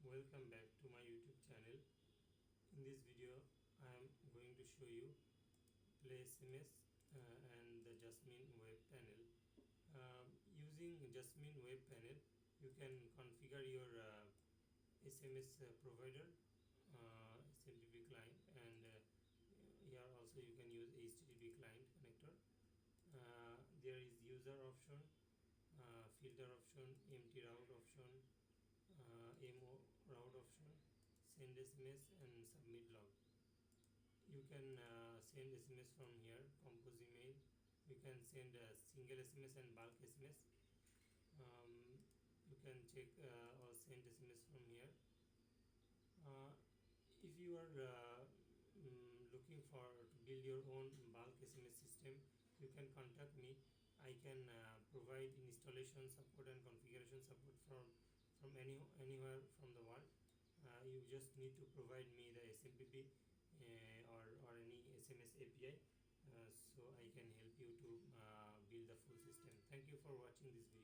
Welcome back to my YouTube channel. In this video I am going to show you Play SMS and the Jasmine web panel. Using Jasmine web panel you can configure your SMS provider, SMTP client, and here also you can use HTTP client connector. There is user option, filter option, empty route option, MO route option, send SMS, and submit log. You can send SMS from here, compose email. You can send a single SMS and bulk SMS. You can check or send SMS from here. If you are looking for to build your own bulk SMS system, you can contact me. I can provide installation support and configuration support from anywhere from the world. You just need to provide me the SMTP or any SMS API, so I can help you to build the full system. Thank you for watching this video.